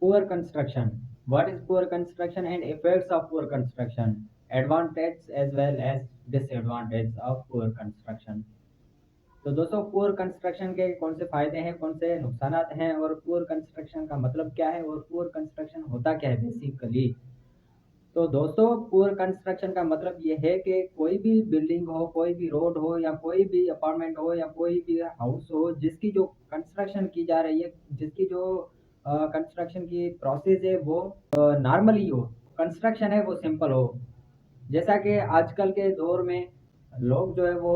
Poor construction. What is poor construction and effects of poor construction? Advantages as well as disadvantages of poor construction. तो दोस्तों poor construction के कौन से फायदे हैं, कौन से नुकसानात हैं और पुअर कंस्ट्रक्शन का मतलब क्या है और पुअर कंस्ट्रक्शन होता क्या है बेसिकली। तो दोस्तों पुअर कंस्ट्रक्शन का मतलब ये है कि कोई भी बिल्डिंग हो, कोई भी रोड हो या कोई भी अपार्टमेंट हो या कोई भी हाउस हो जिसकी जो कंस्ट्रक्शन की जा रही है, जिसकी जो कंस्ट्रक्शन की प्रोसेस है वो नॉर्मली हो, कंस्ट्रक्शन है वो सिंपल हो। जैसा कि आजकल के दौर में लोग जो है वो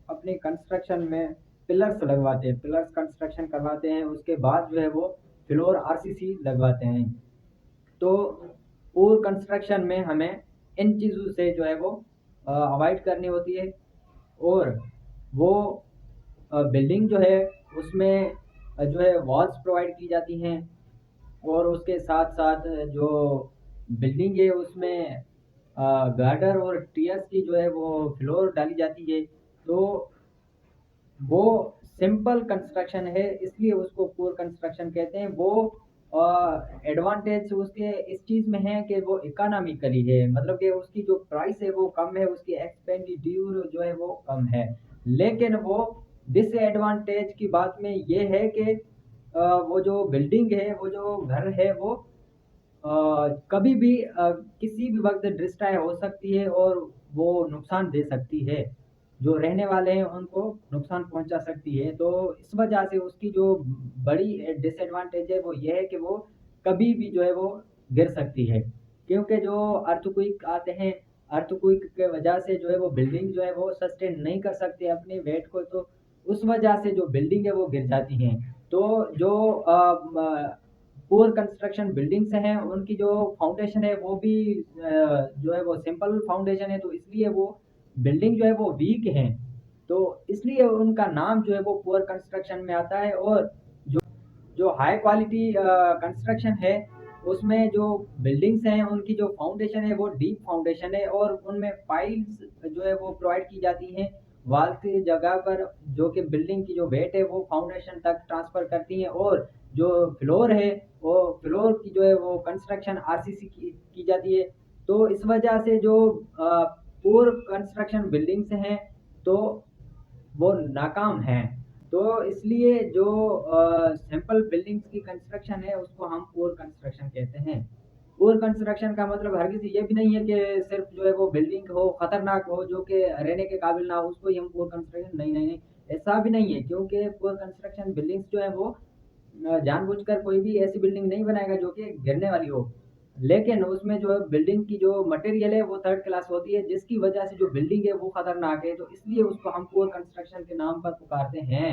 अपनी कंस्ट्रक्शन में पिलर्स लगवाते हैं, पिलर्स कंस्ट्रक्शन करवाते हैं, उसके बाद जो है वो फ्लोर आरसीसी लगवाते हैं। तो पूर कंस्ट्रक्शन में हमें इन चीज़ों से जो है वो अवॉइड करनी होती है। और वो बिल्डिंग जो है उसमें जो है वॉल्स प्रोवाइड की जाती हैं और उसके साथ साथ जो बिल्डिंग है उसमें गार्डर और टीएस की जो है वो फ्लोर डाली जाती है। तो वो सिंपल कंस्ट्रक्शन है, इसलिए उसको पुअर कंस्ट्रक्शन कहते हैं। वो एडवांटेज उसके इस चीज़ में है कि वो इकोनॉमिकली है, मतलब कि उसकी जो प्राइस है वो कम है, उसकी एक्सपेंडिट्यूर जो है वो कम है। लेकिन वो डिसएडवांटेज की बात में ये है कि वो जो बिल्डिंग है, वो जो घर है वो कभी भी किसी भी वक्त डिस्ट्रॉय हो सकती है और वो नुकसान दे सकती है, जो रहने वाले हैं उनको नुकसान पहुंचा सकती है। तो इस वजह से उसकी जो बड़ी डिसएडवांटेज है वो ये है कि वो कभी भी जो है वो गिर सकती है, क्योंकि जो अर्थक्वेक आते हैं, अर्थक्वेक के वजह से जो है वो बिल्डिंग जो है वो सस्टेन नहीं कर सकते अपने वेट को, तो उस वजह से जो बिल्डिंग है वो गिर जाती हैं। तो जो पुअर कंस्ट्रक्शन बिल्डिंग्स हैं उनकी जो फाउंडेशन है वो भी जो है वो सिंपल फाउंडेशन है, तो इसलिए वो बिल्डिंग जो है वो वीक हैं। तो इसलिए उनका नाम जो है वो पुअर कंस्ट्रक्शन में आता है। और जो हाई क्वालिटी कंस्ट्रक्शन है उसमें जो बिल्डिंग्स हैं उनकी जो फाउंडेशन है वो डीप फाउंडेशन है और उनमें पाइल्स जो है वो प्रोवाइड की जाती हैं वॉल की जगह पर, जो कि बिल्डिंग की जो वेट है वो फाउंडेशन तक ट्रांसफर करती हैं। और जो फ्लोर है वो फ्लोर की जो है वो कंस्ट्रक्शन आरसीसी की जाती है। तो इस वजह से जो पुअर कंस्ट्रक्शन बिल्डिंग्स हैं तो वो नाकाम हैं। तो इसलिए जो सिंपल बिल्डिंग्स की कंस्ट्रक्शन है उसको हम पुअर कंस्ट्रक्शन कहते हैं। पुअर कंस्ट्रक्शन का मतलब हर किसी ये भी नहीं है कि सिर्फ जो है वो बिल्डिंग हो खतरनाक हो जो कि रहने के काबिल ना हो उसको ही हम पुअर कंस्ट्रक्शन, नहीं नहीं नहीं, ऐसा भी नहीं है। क्योंकि पुअर कंस्ट्रक्शन बिल्डिंग्स जो है वो जानबूझकर कोई भी ऐसी बिल्डिंग नहीं बनाएगा जो कि गिरने वाली हो, लेकिन उसमें जो है बिल्डिंग की जो मटेरियल है वो थर्ड क्लास होती है जिसकी वजह से जो बिल्डिंग है वो खतरनाक है, तो इसलिए उसको हम पुअर कंस्ट्रक्शन के नाम पर पुकारते हैं।